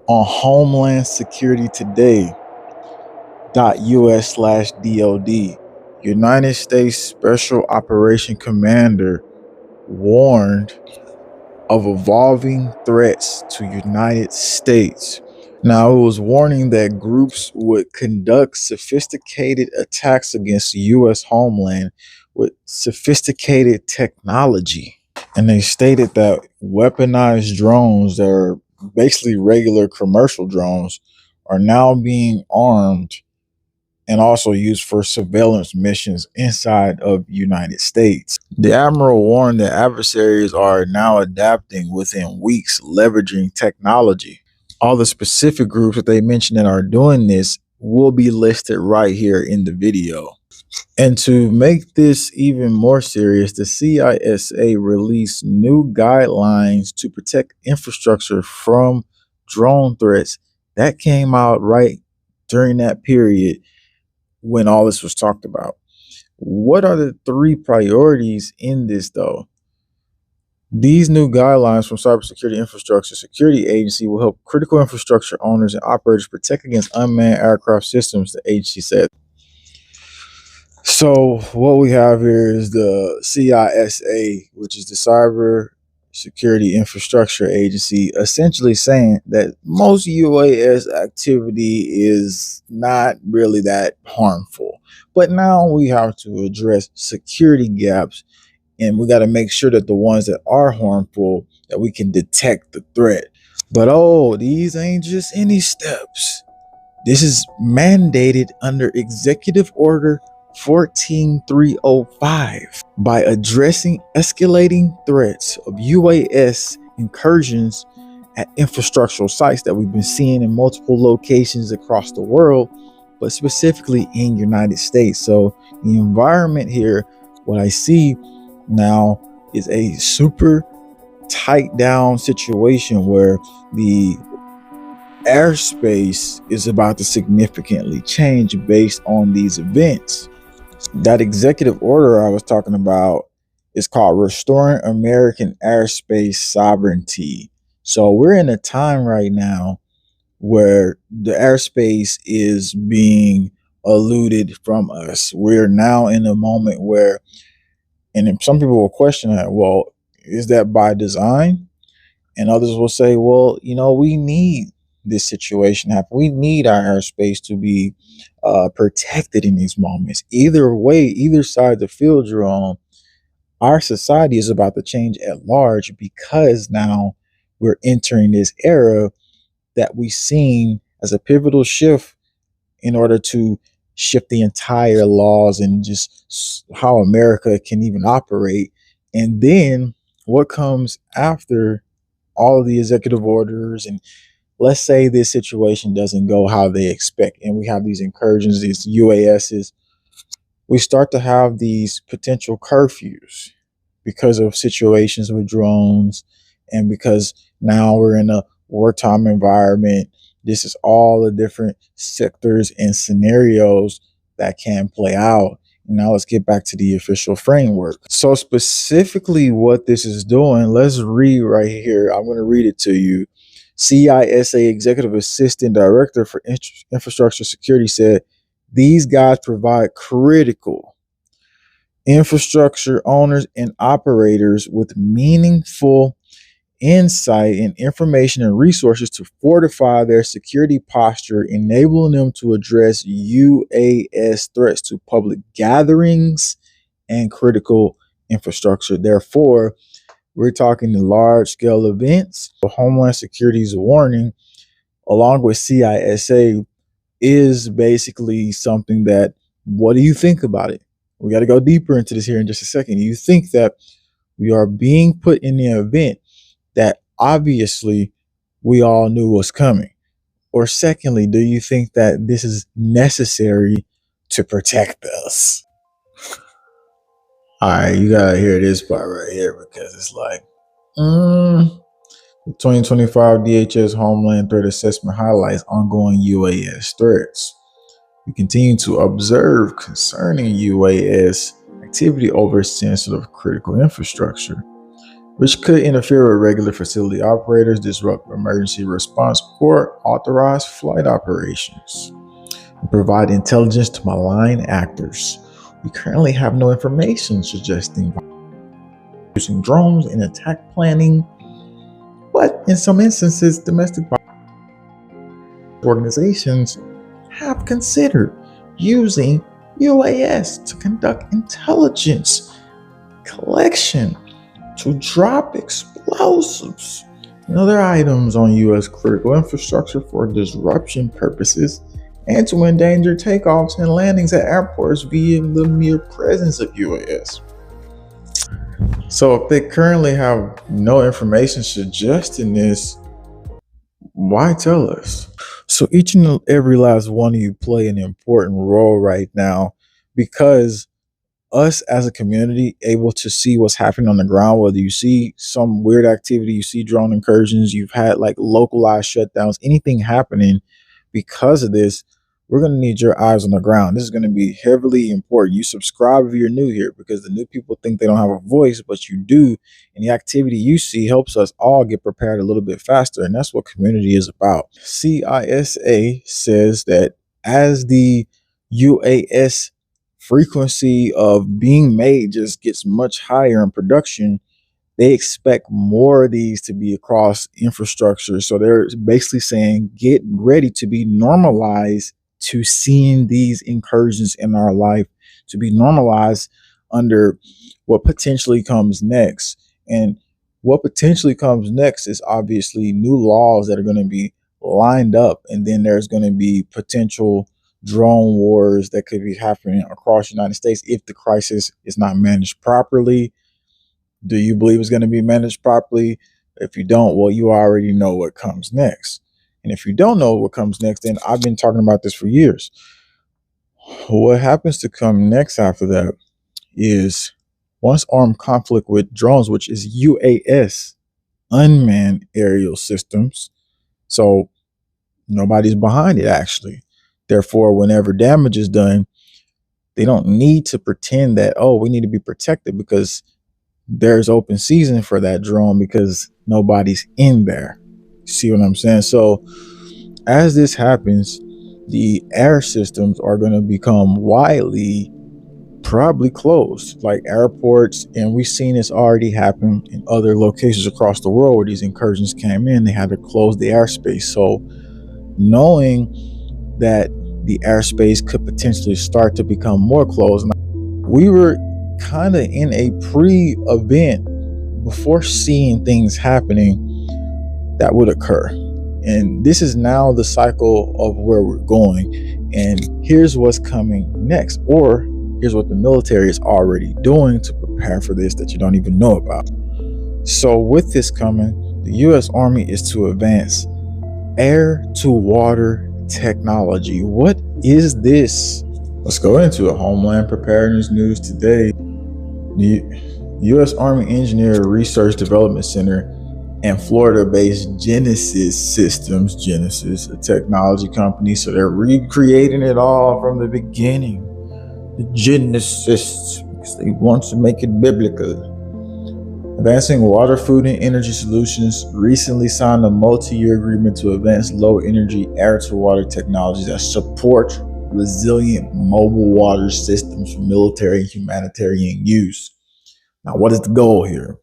on Homeland Security Today.us/DOD. United States Special Operation Commander warned of evolving threats to United States. Now, it was warning that groups would conduct sophisticated attacks against the U.S. homeland with sophisticated technology. And they stated that weaponized drones that are basically regular commercial drones are now being armed and also used for surveillance missions inside of the United States. The admiral warned that adversaries are now adapting within weeks, leveraging technology. All the specific groups that they mentioned that are doing this will be listed right here in the video. And to make this even more serious, the CISA released new guidelines to protect infrastructure from drone threats. That came out right during that period when all this was talked about. What are the three priorities in this, though? These new guidelines from Cybersecurity Infrastructure Security Agency will help critical infrastructure owners and operators protect against unmanned aircraft systems, the agency said. So what we have here is the CISA, which is the Cyber Security Infrastructure Agency, essentially saying that most UAS activity is not really that harmful. But now we have to address security gaps, and we got to make sure that the ones that are harmful, that we can detect the threat. But these ain't just any steps. This is mandated under Executive Order 14305 by addressing escalating threats of UAS incursions at infrastructural sites that we've been seeing in multiple locations across the world, but specifically in the United States. So the environment here, what I see now is a super tight down situation where the airspace is about to significantly change based on these events. That executive order I was talking about is called Restoring American Airspace Sovereignty. So we're in a time right now where the airspace is being eluded from us. We're now in a moment where, and some people will question that, well, is that by design? And others will say, well, we need this situation happen. We need our airspace to be protected in these moments. Either way, either side the field you're on, our society is about to change at large because now we're entering this era that we've seen as a pivotal shift in order to shift the entire laws and just how America can even operate. And then what comes after all of the executive orders, and let's say this situation doesn't go how they expect, and we have these incursions, these UASs, we start to have these potential curfews because of situations with drones, and because now we're in a wartime environment. This is all the different sectors and scenarios that can play out. Now let's get back to the official framework. So specifically what this is doing, let's read right here. I'm going to read it to you. CISA Executive Assistant Director for Infrastructure Security said, these guys provide critical infrastructure owners and operators with meaningful insight and information and resources to fortify their security posture, enabling them to address UAS threats to public gatherings and critical infrastructure. Therefore, we're talking large scale events. Homeland Security's warning, along with CISA, is basically something that, what do you think about it? We got to go deeper into this here in just a second. You think that we are being put in the event that obviously we all knew was coming? Or secondly, do you think that this is necessary to protect us? All right, you gotta hear this part right here, because it's like, the 2025 DHS Homeland Threat Assessment highlights ongoing UAS threats. We continue to observe concerning UAS activity over sensitive critical infrastructure. which could interfere with regular facility operators, disrupt emergency response, or authorize flight operations, and provide intelligence to malign actors. We currently have no information suggesting using drones in attack planning, but in some instances, domestic organizations have considered using UAS to conduct intelligence collection, to drop explosives and other items on U.S. critical infrastructure for disruption purposes, and to endanger takeoffs and landings at airports via the mere presence of UAS. So if they currently have no information suggesting this, why tell us? So each and every last one of you play an important role right now, because us as a community able to see what's happening on the ground, whether you see some weird activity, you see drone incursions, you've had like localized shutdowns, anything happening because of this, we're going to need your eyes on the ground. This is going to be heavily important. You subscribe if you're new here, because the new people think they don't have a voice, but you do. And the activity you see helps us all get prepared a little bit faster. And that's what community is about. CISA says that as the UAS frequency of being made just gets much higher in production, they expect more of these to be across infrastructure. So they're basically saying, get ready to be normalized to seeing these incursions in our life, to be normalized under what potentially comes next. And what potentially comes next is obviously new laws that are going to be lined up. And then there's going to be potential drone wars that could be happening across the United States if the crisis is not managed properly. Do you believe it's going to be managed properly? If you don't, well, you already know what comes next. And if you don't know what comes next, then I've been talking about this for years. What happens to come next after that is once armed conflict with drones, which is UAS, unmanned aerial systems. So nobody's behind it, actually. Therefore, whenever damage is done, they don't need to pretend that, oh, we need to be protected because there's open season for that drone because nobody's in there. See what I'm saying? So as this happens, the air systems are going to become widely probably closed, like airports. And we've seen this already happen in other locations across the world where these incursions came in. They had to close the airspace. So knowing that the airspace could potentially start to become more closed, we were kind of in a pre-event before seeing things happening that would occur. And this is now the cycle of where we're going. And here's what's coming next, or here's what the military is already doing to prepare for this that you don't even know about. So with this coming, the U.S. Army is to advance air to water technology. What is this? Let's go into a Homeland Preparedness news today. The U.S. Army Engineer Research Development Center and Florida-based Genesis Systems, Genesis, a technology company, so they're recreating it all from the beginning. The Genesis, because they want to make it biblical. Advancing Water, Food, and Energy Solutions recently signed a multi-year agreement to advance low-energy air-to-water technologies that support resilient mobile water systems for military and humanitarian use. Now, what is the goal here?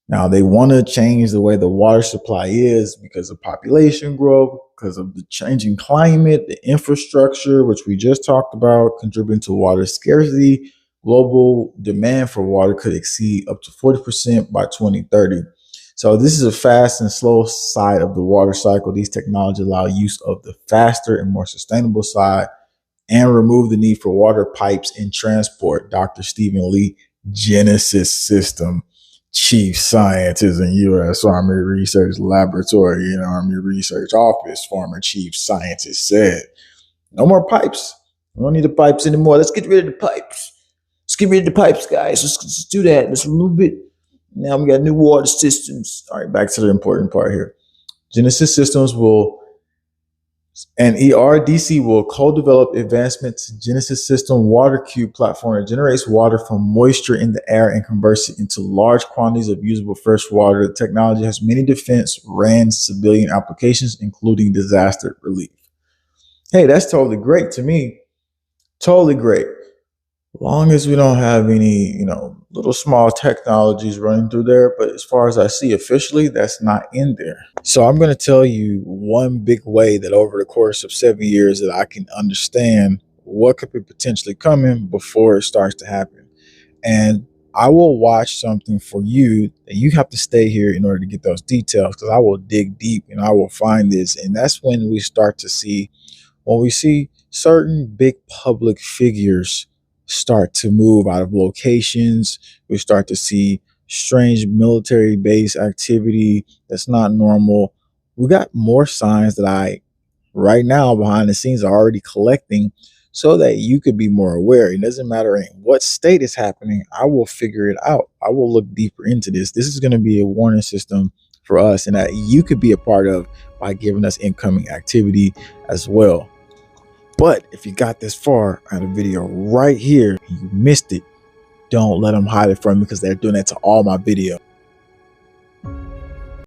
Now, they want to change the way the water supply is because of population growth, because of the changing climate, the infrastructure, which we just talked about, contributing to water scarcity. Global demand for water could exceed up to 40% by 2030. So this is a fast and slow side of the water cycle. These technologies allow use of the faster and more sustainable side and remove the need for water pipes in transport. Dr. Stephen Lee, Genesis System Chief Scientist in U.S. Army Research Laboratory and Army Research Office, former Chief Scientist, said, no more pipes. We don't need the pipes anymore. Let's get rid of the pipes. Let's get rid of the pipes, guys. Let's do that. Let's remove it. Now we got new water systems. All right, back to the important part here. Genesis Systems will And ERDC will co-develop advancements Genesis system water cube platform that generates water from moisture in the air and converts it into large quantities of usable fresh water. The technology has many defense and civilian applications, including disaster relief. Hey, that's totally great to me. Totally great. Long as we don't have any, little small technologies running through there. But as far as I see officially, that's not in there. So I'm going to tell you one big way that over the course of 7 years that I can understand what could be potentially coming before it starts to happen. And I will watch something for you and you have to stay here in order to get those details, because I will dig deep and I will find this. And that's when we start to see, when we see certain big public figures start to move out of locations, we start to see strange military base activity that's not normal. We got more signs that I, right now, behind the scenes, are already collecting so that you could be more aware. It doesn't matter in what state it's happening, I will figure it out. I will look deeper into this. This is going to be a warning system for us and that you could be a part of by giving us incoming activity as well. But if you got this far out of video right here and you missed it, don't let them hide it from me, because they're doing that to all my videos.